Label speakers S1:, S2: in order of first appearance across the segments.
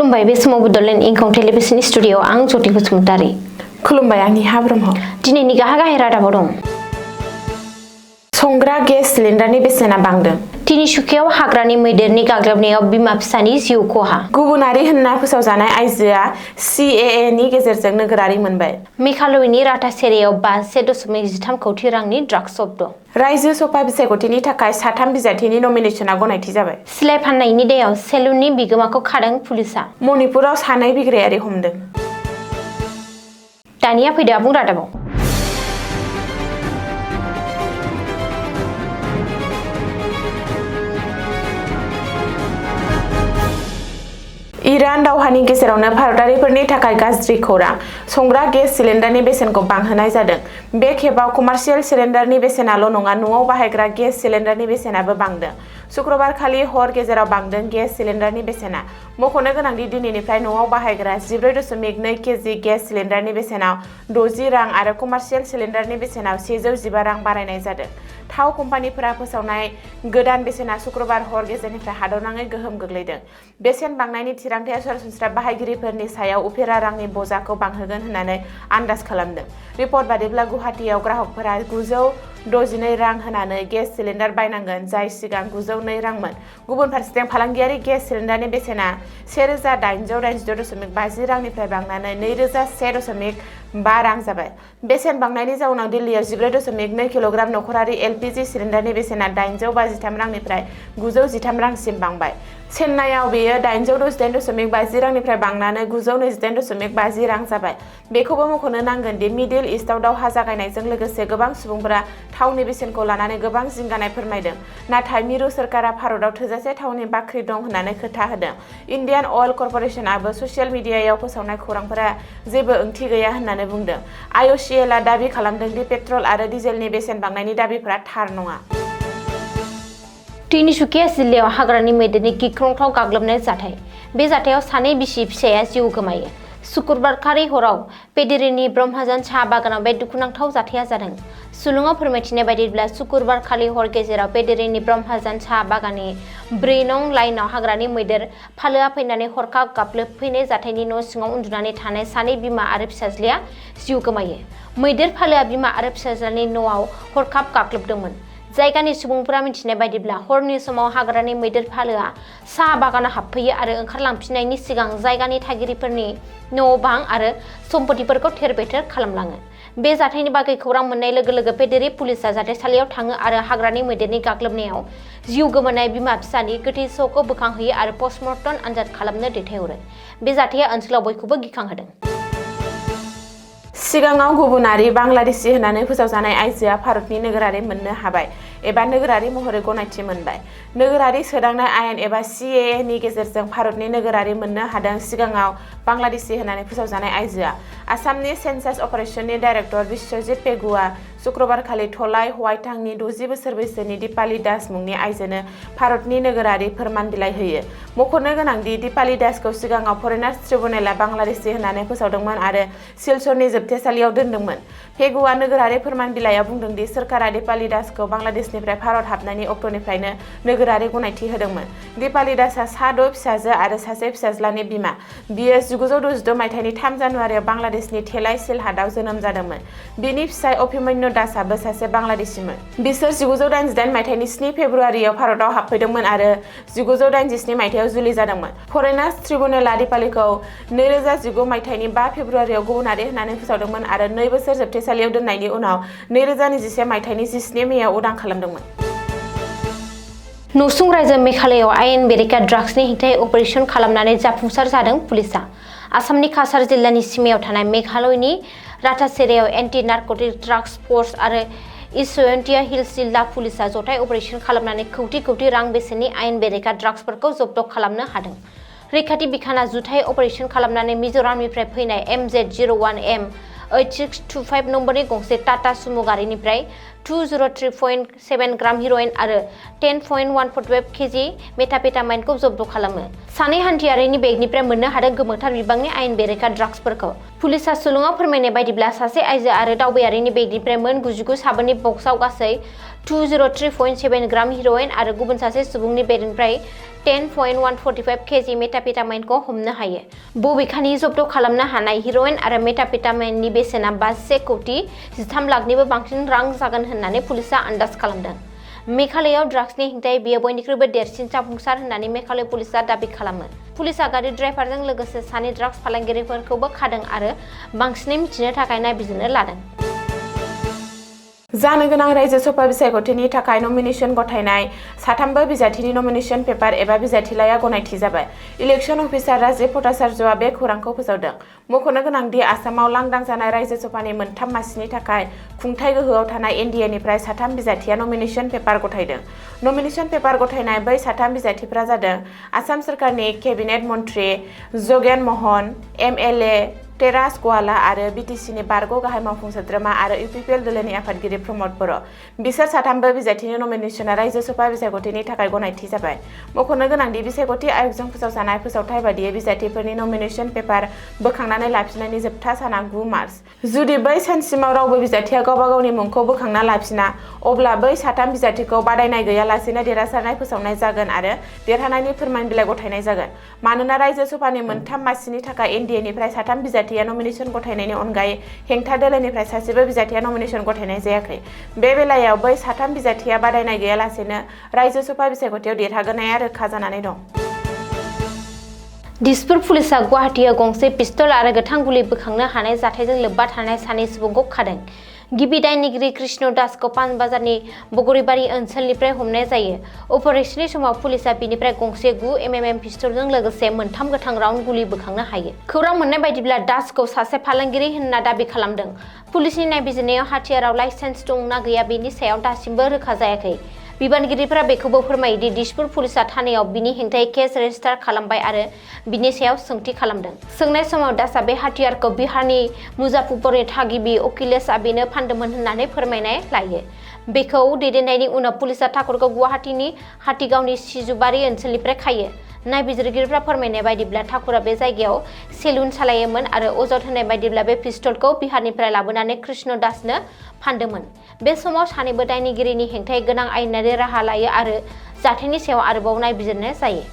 S1: खुलुमबाय बे समाव बड'लेण्ड इंखं टेलिभिजन स्टुडिअ आं ज्योति बसुमतारी।
S2: खुलुमबाय आंनि हा ब्रह्म।
S1: दिनैनि गाहाय रादाबाव दं।
S2: संग्रा गेस सिलिन्डारनि बेसेना बांदों।
S1: तिनिसुकियाव हाग्रानि मैदेरनि गाग्लोबनायाव बिमा फिसानि जिउ खहा।
S2: गुबुनारि होनना फोसावजानाय आइजोआ CAA नि गेजेरजों नोगोरारि मोनबाय।
S1: मेघालयनि राटासेरियाव 5.13 कौटि रांनि ड्राग्स जब्द।
S2: रायजो सभा बिसायख'थिनि थाखाय 3 बिजाथिनि नमिनेसनआ गनायथि जाबाय।
S1: सिलाइ फाननायनि दायाव सेलुननि बिगोमाखौ खादों पुलिसआ।
S2: मणिपुराव 2 बिग्रायारि हमदों।
S1: दानिया फैदो आबुं रादाबाव।
S2: इरान दावहानि गेजेरावनो भारतारिफोरनि थाखाय गाज्रि खौरां। संग्रा गेस सिलिन्डारनि बेसेनखौ बांहोनाय जादों। बे खेबाव कमार्शियेल सिलिन्डारनि बेसेनाल' नङा, न'आव बाहायग्रा गेस सिलिन्डारनि बेसेनाबो बांदों। शुक्रबार खालि हर गेजेराव बांदों गेस सिलिन्डारनि बेसेना। मख'नो गोनांदि दिनैनिफ्राय न'आव बाहायग्रा 14.2 केजि गेस सिलिन्डारनि बेसेनाव 60 रां आरो कमार्शियेल सिलिन्डारनि बेसेनाव 115 रां बारायनाय जादों। थाव कम्पानिफोरा फोसावनाय गोदान बेसेना शुक्रबार हर गेजेरनिफ्राय हादरनाङै गोहोम गोग्लैदों। बेसेन बांनायनि थिरांथाया सरासनस्रा बाहायगिरिफोरनि सायाव उफेरा रांनि बजाखौ बांहोगोन होननानै आन्दाज खालामदों। रिपर्ट बादिब्ला गुवाहाटीआव ग्राहकफोरा 962 रां होनानै गेस सिलिन्डार बायनांगोन, जाय सिगां 902 रांमोन। गुबुन फारसेथिं फालांगियारि गेस सिलिन्डारनि बेसेना 1886.50 रांनिफ्राय बांनानै 2101.5 रां जाबाय। बेसेन बांनायनि जाउनाव दिल्लीआव 14.2 किल'ग्राम नखरारि LPG सिलिन्डारनि बेसेना 853 रांनिफ्राय 913 रांसिम बांबाय। चेन्नाईआव बेयो 868.50 रांनिफ्राय बांनानै 928.50 रां जाबाय। बेखौबो मख'नो नांगोन दि मिडिल इस्टआव दावहा जागायनायजों लोगोसे गोबां सुबुंफोरा थावनि बेसेनखौ लानानै गोबां जिंगानाय फोरमायदों। नाथाय मिरु सोरखारा भारतआव थोजासे थावनि बाख्रि दं होननानै खोथा होदों। इन्डियान अइल कर्प'रेसनआबो ससियेल मिडियायाव फोसावनाय खौरांफोरा जेबो ओंथि गैया होननानै बुंदों। IOCLआ दाबि खालामदों दि पेट्रल आरो डिजेलनि बेसेन बांनायनि दाबिफोरा थार नङा।
S1: तिनिसुकिया जिल्लायाव हाग्रानि मैदेरनि गिख्रंथाव गाग्लोबनाय जाथाय। बे जाथायाव 2 बिसि फिसाया जिउ गोमायो। शुक्रबारखालि हराव पेदेरिनि ब्रह्मजान साहा बागानाव बे दुखुनांथाव जाथाया जादों। सुलुङाव फोरमायथिनाय बायदिब्ला शुक्रबारखालि हर गेजेराव पेदेरिनि ब्रह्मजान साहा बागाननि 4 नं लाइनआव हाग्रानि मैदेर फालोआ फैनानै हरखाब गाग्लोबफैनाय जाथायनि न' सिङाव उन्दुनानै थानाय 2 बिमा आरो फिसाज्लाया जिउ गोमायो। मैदेर फालोआ बिमा आरो फिसाज्लानि न'आव हरखाब गाग्लोबदोंमोन। जायगानि सुबुंफोरा मिथिनाय बायदिब्ला हरनि समाव हाग्रानि मैदेर फालोआ साहा बागानाव हाबफैयो आरो ओंखारलांफिननायनि सिगां जायगानि थागिरिफोरनि न' बां आरो सम्पथिफोरखौ थेर-बेथेर खालामलाङो। बे जाथायनि बागै खौरां मोननाय लोगो लोगो पेदेरि पुलिसआ जाथायसालियाव थाङो आरो हाग्रानि मैदेरनि गाग्लोबनायाव जिउ गोमानाय बिमा फिसानि गोथै सह'खौ बोखांहैयो आरो पस्टमर्टम आनजाद खालामनो दैथायहरो। बे जाथाया ओनसोलाव बयखौबो गिखांहोदों।
S2: सिगाङाव गुबुनारि बांलादेशी होननानै फोसावजानाय आइजोआ भारतनि नोगोरारि मोननो हाबाय एबा नोगोरारि महरै गनायथि मोनबाय। नोगोरारि सोदांनाय आयेन एबा CAA नि गेजेरजों भारतनि नोगोरारि मोननो हादों। सिगाङाव बांलादेशी होननानै फोसावजानाय आइजोआ आसामनि सेन्सास अपारेशननि डाइरेक्टर बिश्वजित पेगुआ शुक्रबारखालि धलाई हवाइटांनि 60 बोसोर बैसोनि दीपाली दास मुंनि आइजोनो भारतनि नोगोरारि फोरमान बिलाइ होयो। मख'नो गोनांदि दीपाली दासखौ सिगाङाव फरेनार्स ट्रिब्युनेलआ बांलादेशी होननानै फोसावदोंमोन आरो सिलचरनि जोबथेसालियाव दोनदोंमोन। पेगुआ नोगोरारि फोरमान बिलाइयाव बुंदों दि सोरखारा दीपाली दासखौ बांलादेशनिफ्राय भारत हाबनायनि अक्ट'निफ्रायनो नोगोरारि गनायथि होदोंमोन। दीपाली दासआ 6 फिसाजो आरो 1 फिसाज्लानि बिमा। बियो 1966 मायथाइनि 3 जानुवारियाव बांलादेशनि थेलाई सिलहाटआव जोनोम जादोंमोन। बिनि फिसाय अभिमन्यु दासआबो सासे बांलादेशीमोन। बिसोर 1988 मायथाइनि 7 फेब्रुआरियाव भारतआव हाबफैदोंमोन आरो 1987 मायथाइयाव जुलि जादोंमोन। फरेनार्स ट्रिब्युनेलआ दीपालीखौ 2019 मायथाइनि 5 फेब्रुआरियाव गुबुनारि होननानै फोसावदोंमोन आरो 2 बोसोर जोबथेसालियाव दोननायनि उनाव 2021 मायथाइनि 17 मेआव उदां खालामदोंमोन।
S1: नसुं रायजो मेघालयआव आयेन बेरेखा ड्राग्सनि हेंथायै अपारेसन खालामनानै जाफुंसार जादों पुलिसआ। आसामनि काछार जिल्लानि सिमायाव थानाय मेघालयनि राटासेरियाव एन्टि नारकटिक ड्राग्स फर्स आरो इस्वन्तिया हिल्स जिल्ला पुलिसआ जथाय अपारेसन खालामनानै कौटि रां बेसेननि आयेन बेरेखा ड्राग्सफोरखौ जब्द खालामनो हादों। रैखाथि बिफानआ जुथाइ अपारेसन खालामनानै मिज'रामनिफ्राय फैनाय MZ01M 8625 नम्बरनि गंसे टाटा सुमो गारिनिफ्राय 203.7 ग्राम हेर'इन आरो 10.145 केजि मेथापेटामाइनखौ जब्द खालामो। सानै हान्थियारिनि बेगनिफ्राय मोननो हादों गोबांथार बिबांनि आयेन बेरेखा ड्राग्सफोरखौ। पुलिसआ सुलुङाव फोरमायनाय बायदिब्ला सासे आइजो आरो दावबायारिनि बेगनिफ्राय मोन 99 साबोननि बक्सआव गासै 203.7 ग्राम हेर'इन आरो गुबुन सासे सुबुंनि बेगनिफ्राय 10.145 केजि मेथापेटामाइनखौ हमनो हायो। बबेखानि जब्द खालामनो हानाय हेर'इन आरो मेथापेटामाइननि बेसेना 5 कौटि 13 लाखनिबो बांसिन रां जागोन होननानै पुलिसआ आन्दाज खालामदों। मेघालयआव ड्राग्सनि हेंथायै बेयो बयनिख्रुइबो देरसिन जाफुंसार होननानै मेघालय पुलिसआ दाबि खालामो। पुलिसआ गारि ड्राइभारजों लोगोसे सानै ड्राग्स फालांगिरिफोरखौबो खादों आरो बांसिनै मिथिनो थाखाय नायबिजिरनो लादों।
S2: जानो गोनां रायजो सभा बिसायख'थिनि थाखाय नमिनेशन गथायनाय साथामबो बिजाथिनि नमिनेशन पेपार एबा बिजाथिलाइया गनायथि जाबाय। इलेक्शन अफिसार राजीव भट्टाचार्यआ बे खौरांखौ फोसावदों। मख'नो गोनांदि आसामाव लांदां जानाय रायजो सभानि मोनथाम मासिनि थाखाय खुंथाय गोहोआव थानाय एनडिएनिफ्राय साथाम बिजाथिया नमिनेशन पेपार गथायदों। नमिनेशन पेपार गथायनाय बै साथाम बिजाथिफोरा जादों आसाम सोरखारनि केबिनेट मन्थ्रि जगेन महन, एमएलए टेरास गवाला आरो बिटिसिनि बारग' गाहाय मावफुं सोद्रोमा आरो इउपिपिएल दोलोनि आफादगिरि प्रमद बर'। बिसोर साथामबो बिजाथिनि नमिनेशना रायजो सभा बिसायख'थिनि थाखाय गनायथि जाबाय। मख'नो गोनांदि बिसायख'थि आय'गजों फोसावजानाय फोसावथाय बादियै बिजाथिफोरनि नमिनेशन पेपार बोखांनानै लाफिननायनि जोबथा साना 9 मार्च। जुदि बै सानसिमाव रावबो बिजाथिया गावबा गावनि मुंखौ बोखांना लाफिना, अब्ला बै साथाम बिजाथिखौ बादायनाय गैयालासेनो देरहासारनाय फोसावनाय जागोन आरो देरहानायनि फोरमान बिलाइ गथायनाय जागोन। मानोना रायजो सभानि मोनथाम मासिनि थाखाय एनडिएनिफ्राय साथाम बिजाथिया नमिनेशन गथायनायनि अनगायै हेंथा दोलोनिफ्राय सासेबो बिजाथिया नमिनेशन गथायनाय जायाखै। बे बेलायाव बै साथाम बिजाथिया बादायनाय गैयालासेनो रायजो सभा बिसायख'थियाव देरहागोननाया रोखा जानानै दं।
S1: दिसपुर पुलिसआ गुवाहाटीआव गंसे पिस्तल आरो गोथां गुलि बोखांनो हानाय जाथायजों लोब्बा थानाय सानै सुबुंखौ खादों। गिबि दायनिगिरि कृष्ण दासखौ पानबाजारनि बगरीबारी ओनसोलनिफ्राय हमनाय जायो। अपारेशननि समाव पुलिसआ बिनिफ्राय गंसे 9 mm पिस्तलजों लोगोसे मोनथाम गोथां राउन्ड गुलि बोखांनो हायो। खौरां मोननाय बायदिब्ला दासखौ सासे फालांगिरि होनना दाबि खालामदों। पुलिसनि नायबिजिरनायाव हाथियाराव लाइसेन्स दं ना गैया बेनि सायाव दासिमबो रोखा जायाखै। बिबानगिरिफोरा बेखौबो फोरमायोदि दिसपुर पुलिसआ थानायाव बिनि हेंथायै केस रेजिस्टार खालामबाय आरो बिनि सायाव सोंथि खालामदों। सोंनाय समाव दासआ बे हाथियारखौ बिहारनि मुजाफ्फरपुरनि थागिबि अखिलेश आबिनो फानदोंमोन होननानै फोरमायनाय लायो। बेखौ दैदेननायनि उनाव पुलिसआ ठाकुरखौ गुवाहाटीनि हाथिगावनि सिजुबारि ओनसोलनिफ्राय खायो। नायबिजिरगिरिफ्रा फोरमायनाय बायदिब्ला ठाकुरा बे जायगायाव सेलुन सालायोमोन आरो अजद होनाय बायदिब्ला बे पिस्तलखौ बिहारनिफ्राय लाबोनानै कृष्ण दासनो फानदोंमोन। बे समाव सानैबो दायनिगिरिनि हेंथायै गोनां आयेनारि राहा लायो आरो जाथायनि सायाव आरोबाव नायबिजिरनाय जायो।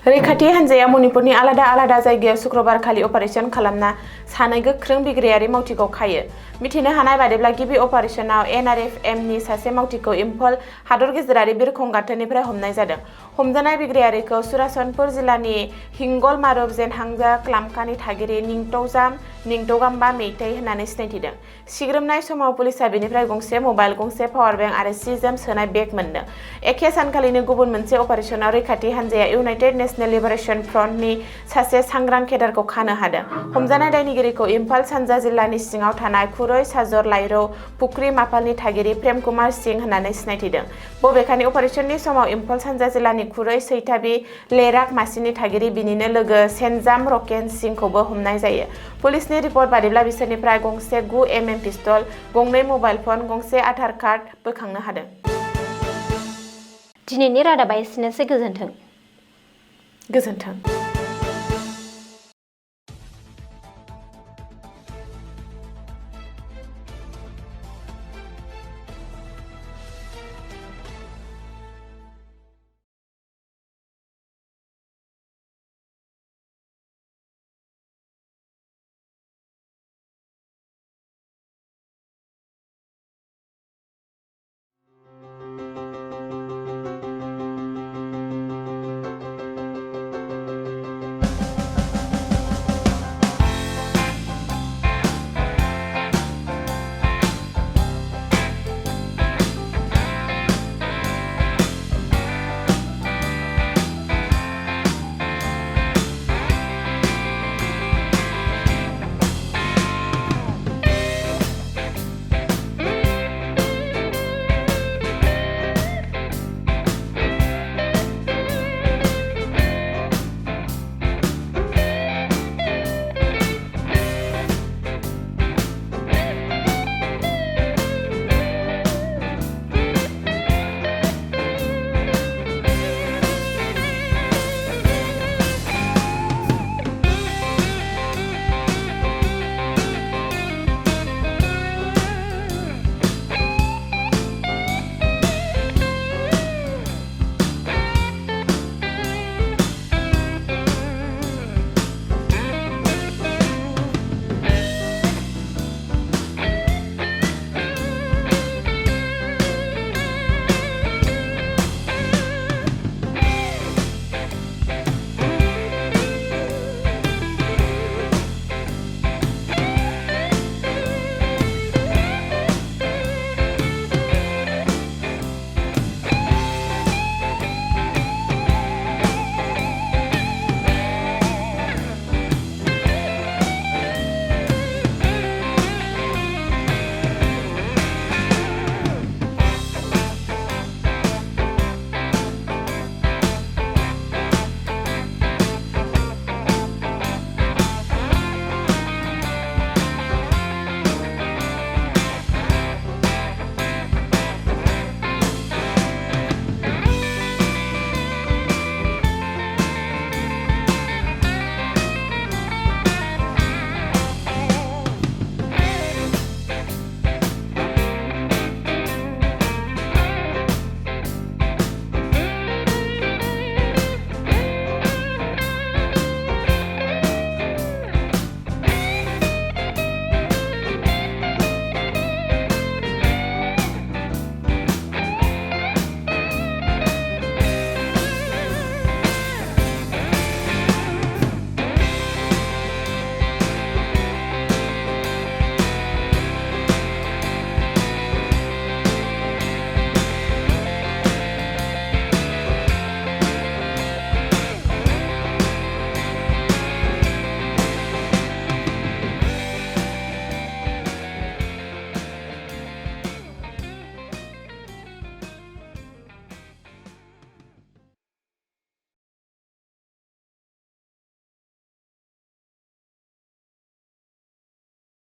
S2: रैखाथि हान्जाया मणिपुरनि आलादा आलादा जायगायाव शुक्रबारखालि अपारेशन खालामना सानै गोख्रों बिग्रायारि मावथिखौ खायो। मिथिनो हानाय बादिब्ला गिबि अपारेशनाव एनआरएफएमनि सासे मावथिखौ इम्फल हादर गेजेरारि बिरखं गाथोननिफ्राय हमनाय जादों। हमजानाय बिग्रायारिखौ सुरासनपुर जिल्लानि हिंगल मारुप जेनहांजा क्लामकानि थागिरि निंटौजाम मेइतै होननानै सिनायथिदों। सिग्रोमनाय समाव पुलिसआ बिनिफ्राय गंसे मबाइल, गंसे पावार बेंक आरो सि-जोम सोनाय बेग मोनदों। एखे सानखालिनो गुबुन मोनसे अपारेशनाव रैखाथि हान्जाया इउनाइटेड नेशनेल लिबारेशन फ्रन्टनि सासे सांग्रां केडारखौ खानो हादों। हमजानाय दायनिगिरिखौ इम्फाल सानजा जिल्लानि सिङाव थानाय खुरै साजर लाइरौ फुख्रि माफालनि थागिरि प्रेम कुमार सिंह होननानै सिनायथिदों। बबेखानि अपारेशननि समाव इम्फल सानजा जिल्लानि खुरै सैथाबी लेराक मासिनि थागिरि बिनिनो लोगो सेनजाम रकेन सिंहखौबो हमनाय जायो। पुलिसनि रिपर्ट बादिब्ला बिसोरनिफ्राय गंसे 9 mm पिस्तल, गंनै मबाइल फन, गंसे आधार कार्ड बोखांनो हादों।
S1: दिनैनि रादाबा एसेनोसै। गोजोन्थों।